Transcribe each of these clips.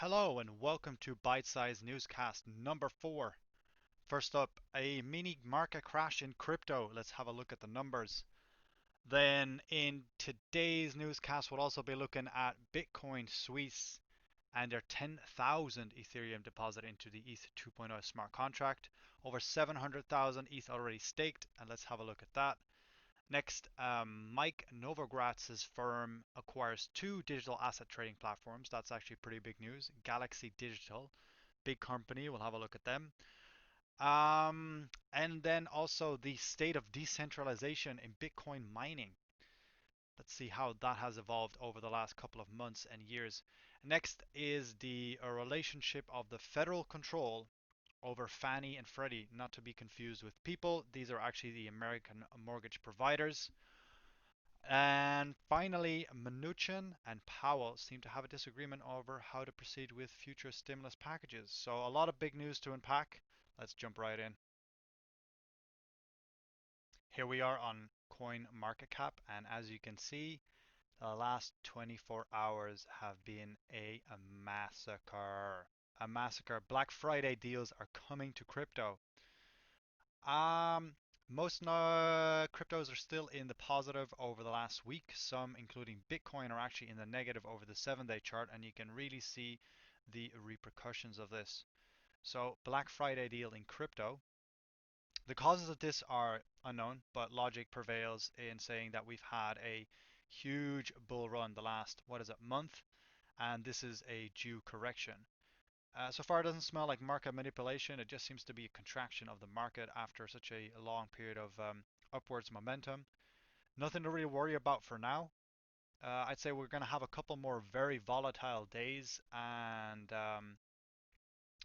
Hello and welcome to Bytesize Newscast number 4. First up, a mini market crash in crypto. Let's have a look at the numbers. Then in today's newscast, we'll also be looking at Bitcoin Suisse and their 10,000 Ethereum deposit into the ETH 2.0 smart contract. Over 700,000 ETH already staked, and let's have a look at that. Next, Mike Novogratz's firm acquires two digital asset trading platforms. That's actually pretty big news. Galaxy Digital, big company. We'll have a look at them. And then also the state of decentralization in Bitcoin mining. Let's see how that has evolved over the last couple of months and years. Next is the relationship of the federal control over Fannie and Freddie, not to be confused with people. These are actually the American mortgage providers. And finally, Mnuchin and Powell seem to have a disagreement over how to proceed with future stimulus packages. So a lot of big news to unpack. Let's jump right in. Here we are on Coin Market Cap, and as you can see, the last 24 hours have been a massacre. A massacre. Black Friday deals are coming to crypto. Um, most cryptos are still in the positive over the last week. Some, including Bitcoin, are actually in the negative over the 7-day chart, and you can really see the repercussions of this. So, Black Friday deal in crypto. The causes of this are unknown, but logic prevails in saying that we've had a huge bull run the last, what is it, month, and this is a due correction. So far, it doesn't smell like market manipulation. It just seems to be a contraction of the market after such a long period of upwards momentum. Nothing to really worry about for now. I'd say we're going to have a couple more very volatile days, and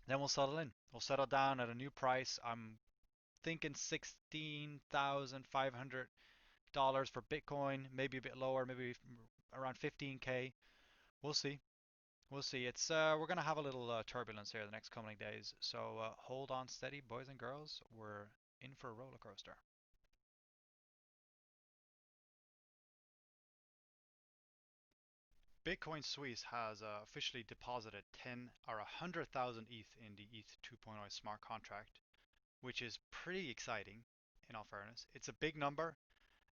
then we'll settle in. We'll settle down at a new price. I'm thinking $16,500 for Bitcoin, maybe a bit lower, maybe around 15K. We'll see. We'll see. It's we're gonna have a little turbulence here the next coming days, so hold on steady, boys and girls. We're in for a roller coaster. Bitcoin Suisse has officially deposited 10 or 100,000 ETH in the ETH 2.0 smart contract, which is pretty exciting. In all fairness, it's a big number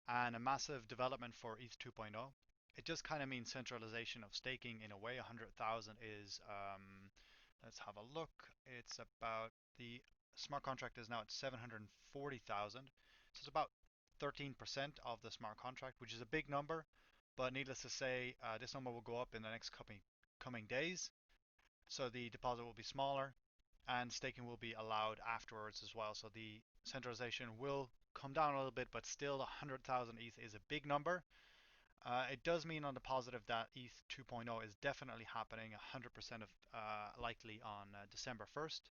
and a massive development for ETH 2.0. It just kind of means centralization of staking in a way. 100,000 is let's have a look. It's about the smart contract is now at 740,000. So it's about 13% of the smart contract, which is a big number. But needless to say, this number will go up in the next coming days. So the deposit will be smaller and staking will be allowed afterwards as well. So the centralization will come down a little bit, but still 100,000 ETH is a big number. It does mean on the positive that ETH 2.0 is definitely happening 100% of likely on December 1st.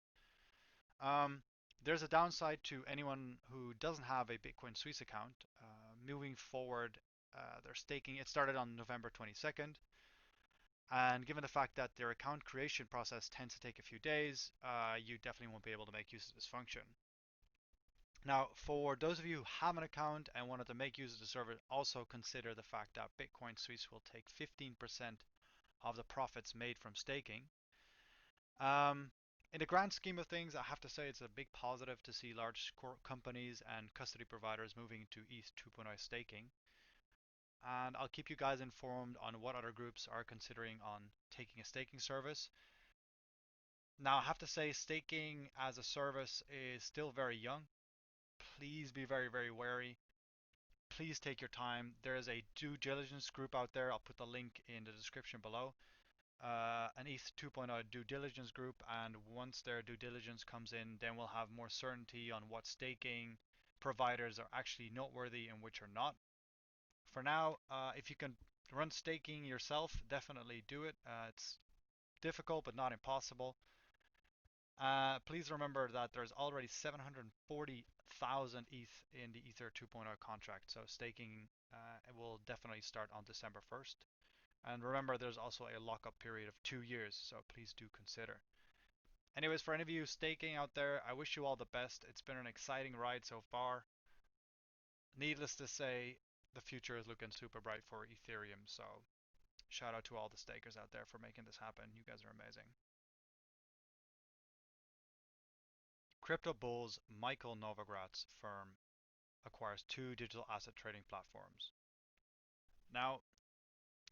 Um, there's a downside to anyone who doesn't have a Bitcoin Suisse account. Moving forward, their staking, it started on November 22nd. And given the fact that their account creation process tends to take a few days, you definitely won't be able to make use of this function. Now, for those of you who have an account and wanted to make use of the server, also consider the fact that Bitcoin Suisse will take 15% of the profits made from staking. Um, in the grand scheme of things, I have to say it's a big positive to see large companies and custody providers moving to ETH 2.0 staking. And I'll keep you guys informed on what other groups are considering on taking a staking service. Now, I have to say, staking as a service is still very young. Please be very, very wary. Please take your time. There is a due diligence group out there. I'll put the link in the description below. An ETH 2.0 due diligence group, and once their due diligence comes in, then we'll have more certainty on what staking providers are actually noteworthy and which are not. For now, if you can run staking yourself, definitely do it. It's difficult but not impossible. Please remember that there's already 740,000 ETH in the Ether 2.0 contract, so staking will definitely start on December 1st. And remember, there's also a lockup period of 2 years, so please do consider. Anyways, for any of you staking out there, I wish you all the best. It's been an exciting ride so far. Needless to say, the future is looking super bright for Ethereum, so Shout out to all the stakers out there for making this happen. You guys are amazing. Crypto Bulls Michael Novogratz firm acquires two digital asset trading platforms. Now,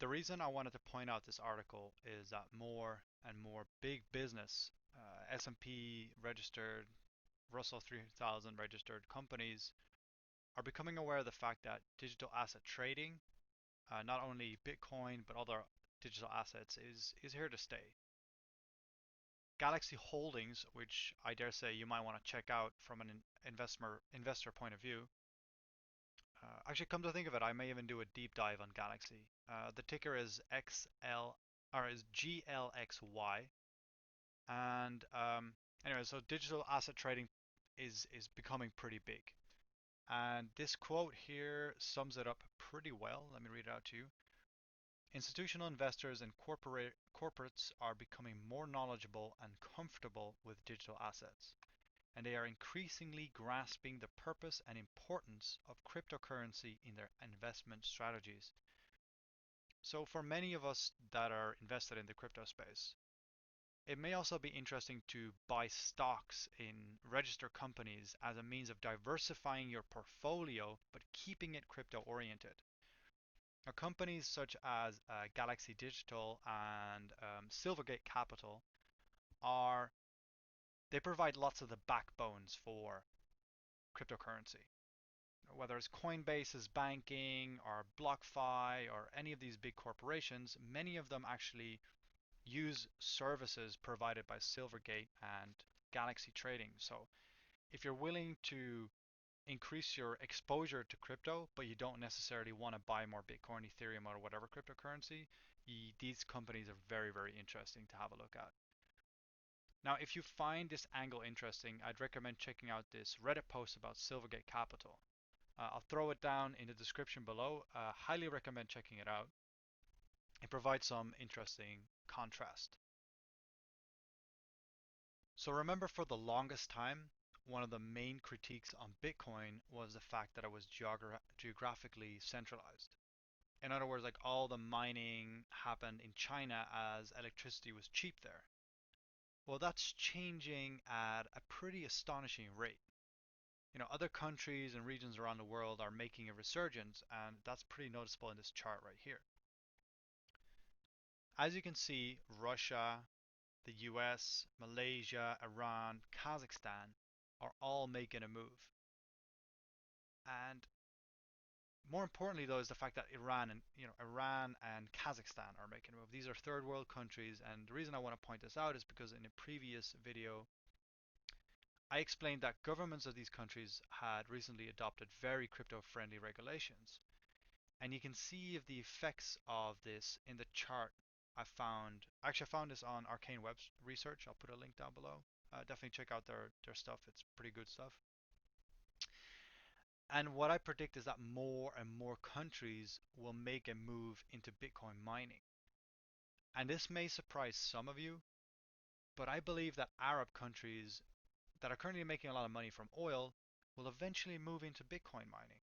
the reason I wanted to point out this article is that more and more big business, S&P registered, Russell 3000 registered companies are becoming aware of the fact that digital asset trading, not only Bitcoin but other digital assets, is here to stay. Galaxy Holdings, which I dare say you might want to check out from an investor point of view. Actually, come to think of it, I may even do a deep dive on Galaxy. The ticker is GLXY, and anyway, so digital asset trading is becoming pretty big. And this quote here sums it up pretty well. Let me read it out to you. Institutional investors and corporates are becoming more knowledgeable and comfortable with digital assets, and they are increasingly grasping the purpose and importance of cryptocurrency in their investment strategies. So for many of us that are invested in the crypto space, it may also be interesting to buy stocks in registered companies as a means of diversifying your portfolio but keeping it crypto oriented. Now, companies such as Galaxy Digital and Silvergate Capital are they provide lots of the backbones for cryptocurrency. Whether it's Coinbase's banking or BlockFi or any of these big corporations, many of them actually use services provided by Silvergate and Galaxy Trading. So if you're willing to increase your exposure to crypto, but you don't necessarily want to buy more Bitcoin, Ethereum, or whatever cryptocurrency, these companies are very, very interesting to have a look at. Now, if you find this angle interesting, I'd recommend checking out this Reddit post about Silvergate Capital. I'll throw it down in the description below. Highly recommend checking it out. It provides some interesting contrast. So remember, for the longest time, one of the main critiques on Bitcoin was the fact that it was geographically centralized. In other words, like all the mining happened in China as electricity was cheap there. Well, that's changing at a pretty astonishing rate. Other countries and regions around the world are making a resurgence, and that's pretty noticeable in this chart right here. As you can see, Russia, the US, Malaysia, Iran, Kazakhstan are all making a move. And more importantly, though, is the fact that Iran and Kazakhstan are making a move. These are third world countries, and the reason I want to point this out is because in a previous video, I explained that governments of these countries had recently adopted very crypto-friendly regulations. And you can see the effects of this in the chart I found. Actually, I found this on Arcane Web Research. I'll put a link down below. Definitely check out their stuff. It's pretty good stuff. And what I predict is that more and more countries will make a move into Bitcoin mining. And this may surprise some of you, but I believe that Arab countries that are currently making a lot of money from oil will eventually move into Bitcoin mining.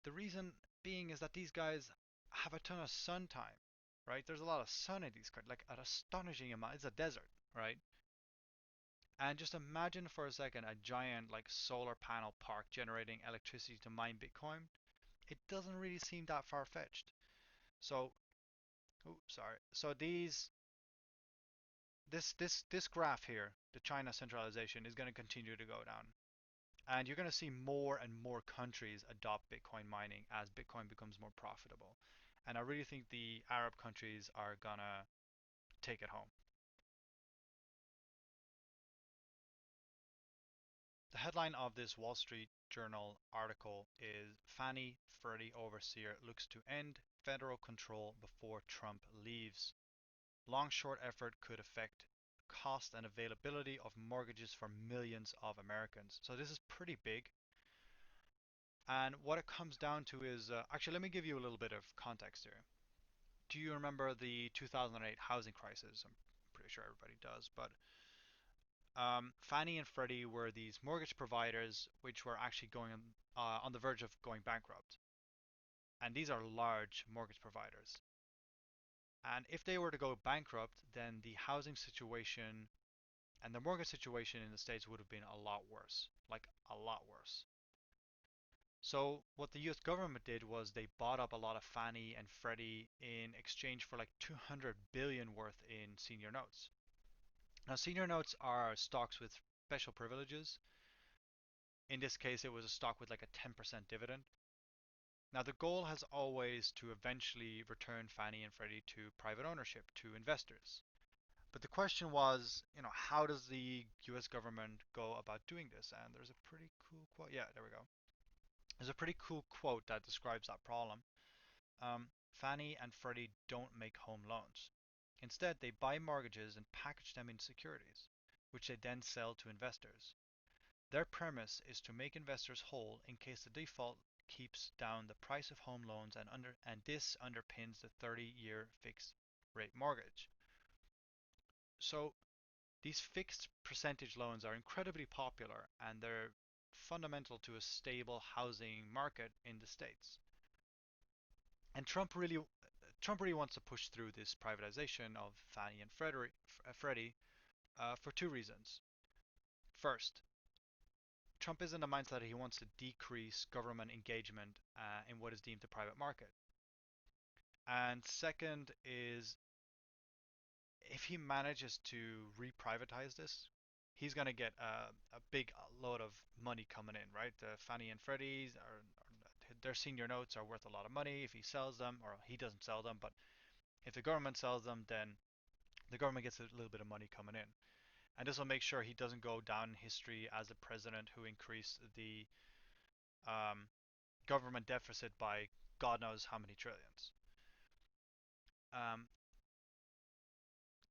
The reason being is that these guys have a ton of sun time, right? There's a lot of sun in these countries, like an astonishing amount. It's a desert, right? And just imagine for a second a giant like solar panel park generating electricity to mine Bitcoin. It doesn't really seem that far-fetched. So, sorry. So this graph here, the China centralization, is going to continue to go down. And you're going to see more and more countries adopt Bitcoin mining as Bitcoin becomes more profitable. And I really think the Arab countries are going to take it home. The headline of this Wall Street Journal article is Fannie Freddie Overseer looks to end federal control before Trump leaves. Long short effort could affect cost and availability of mortgages for millions of Americans. So this is pretty big. And what it comes down to is, actually, let me give you a little bit of context here. Do you remember the 2008 housing crisis? I'm pretty sure everybody does, but Fannie and Freddie were these mortgage providers which were actually going on the verge of going bankrupt. And these are large mortgage providers. And if they were to go bankrupt, then the housing situation and the mortgage situation in the States would have been a lot worse, like a lot worse. So what the US government did was they bought up a lot of Fannie and Freddie in exchange for like 200 billion worth in senior notes. Now senior notes are stocks with special privileges. In this case it was a stock with like a 10% dividend. Now the goal has always to eventually return Fannie and Freddie to private ownership to investors. But the question was, how does the US government go about doing this? And there's a pretty cool quote. Yeah, there we go. There's a pretty cool quote that describes that problem. Fannie and Freddie don't make home loans. Instead, they buy mortgages and package them into securities, which they then sell to investors. Their premise is to make investors whole in case the default keeps down the price of home loans and this underpins the 30-year fixed rate mortgage. So these fixed percentage loans are incredibly popular and they're fundamental to a stable housing market in the States. And Trump really wants to push through this privatization of Fannie and Freddie for two reasons. First, Trump is in the mindset that he wants to decrease government engagement in what is deemed the private market. And second is if he manages to reprivatize this, he's going to get a big load of money coming in, right? The Fannie and Freddie's their senior notes are worth a lot of money if he sells them, or he doesn't sell them, but if the government sells them, then the government gets a little bit of money coming in. And this will make sure he doesn't go down in history as a president who increased the um, government deficit by God knows how many trillions. Um,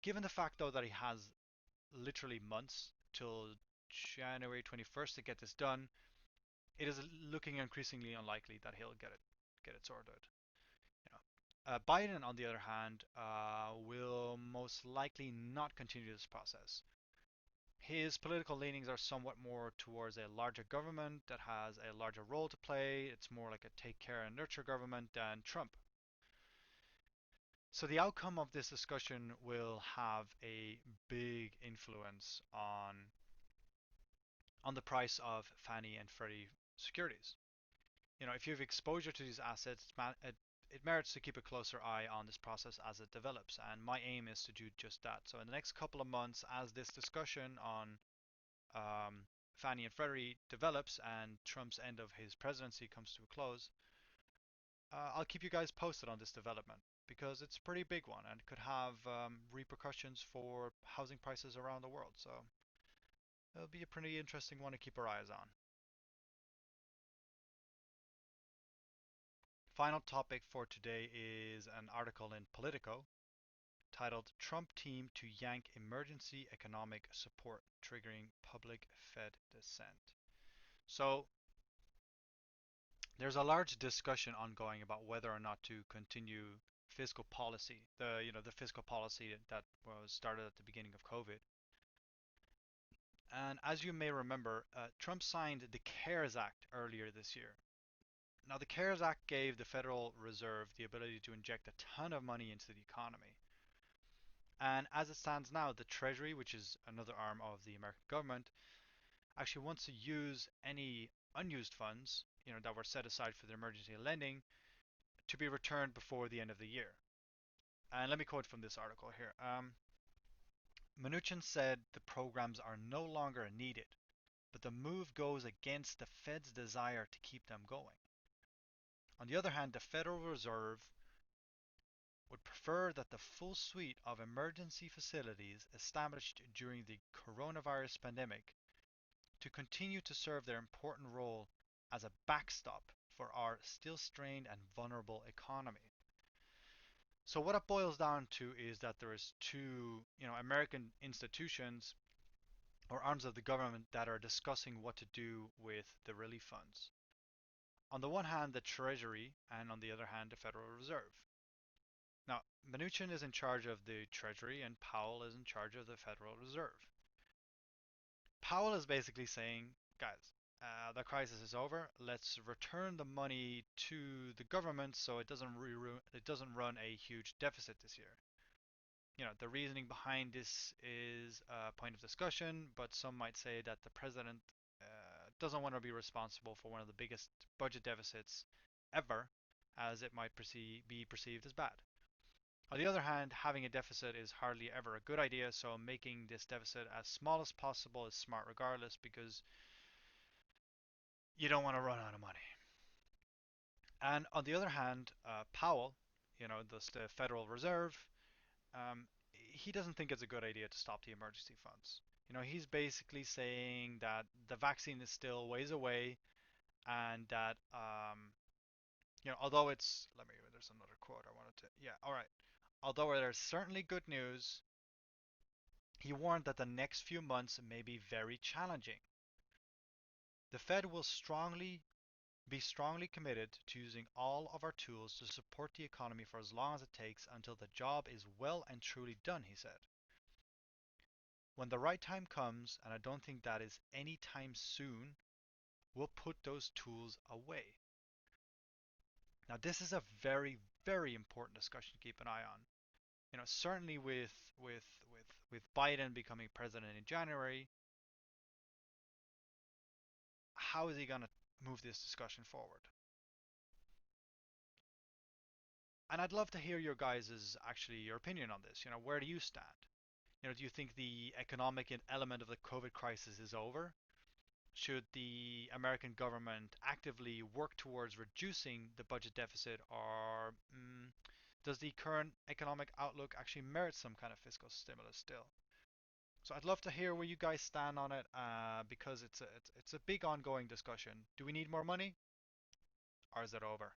Given the fact, though, that he has literally months till January 21st to get this done, it is looking increasingly unlikely that he'll get it sorted. You know. Biden, on the other hand, will most likely not continue this process. His political leanings are somewhat more towards a larger government that has a larger role to play. It's more like a take care and nurture government than Trump. So the outcome of this discussion will have a big influence on the price of Fannie and Freddie securities. If you have exposure to these assets, it merits to keep a closer eye on this process as it develops. And my aim is to do just that. So in the next couple of months, as this discussion on Fannie and Freddie develops and Trump's end of his presidency comes to a close, I'll keep you guys posted on this development because it's a pretty big one and could have repercussions for housing prices around the world. So it'll be a pretty interesting one to keep our eyes on. Final topic for today is an article in Politico titled Trump Team to Yank Emergency Economic Support Triggering Public Fed Dissent. So there's a large discussion ongoing about whether or not to continue fiscal policy, the fiscal policy that was started at the beginning of COVID. And as you may remember, Trump signed the CARES Act earlier this year. Now, the CARES Act gave the Federal Reserve the ability to inject a ton of money into the economy. And as it stands now, the Treasury, which is another arm of the American government, actually wants to use any unused funds, that were set aside for the emergency lending to be returned before the end of the year. And let me quote from this article here. Mnuchin said the programs are no longer needed, but the move goes against the Fed's desire to keep them going. On the other hand, the Federal Reserve would prefer that the full suite of emergency facilities established during the coronavirus pandemic to continue to serve their important role as a backstop for our still strained and vulnerable economy. So what it boils down to is that there is two, American institutions or arms of the government that are discussing what to do with the relief funds. On the one hand, the Treasury, and on the other hand, the Federal Reserve. Now, Mnuchin is in charge of the Treasury and Powell is in charge of the Federal Reserve. Powell is basically saying, guys, the crisis is over. Let's return the money to the government so it doesn't run a huge deficit this year. The reasoning behind this is a point of discussion, but some might say that the president doesn't want to be responsible for one of the biggest budget deficits ever, as it might be perceived as bad. On the other hand, having a deficit is hardly ever a good idea, so making this deficit as small as possible is smart regardless because you don't want to run out of money. And on the other hand, Powell, the Federal Reserve, he doesn't think it's a good idea to stop the emergency funds. He's basically saying that the vaccine is still ways away, and that although there's another quote I wanted to, yeah, all right. Although there's certainly good news, he warned that the next few months may be very challenging. The Fed will be strongly committed to using all of our tools to support the economy for as long as it takes until the job is well and truly done, he said. When the right time comes, and I don't think that is any time soon, we'll put those tools away. Now, this is a very, very important discussion to keep an eye on. Certainly with Biden becoming president in January, how is he going to move this discussion forward? And I'd love to hear your opinion on this. Where do you stand? Do you think the economic element of the COVID crisis is over? Should the American government actively work towards reducing the budget deficit, or does the current economic outlook actually merit some kind of fiscal stimulus still? So I'd love to hear where you guys stand on it, because it's a big ongoing discussion. Do we need more money, or is it over?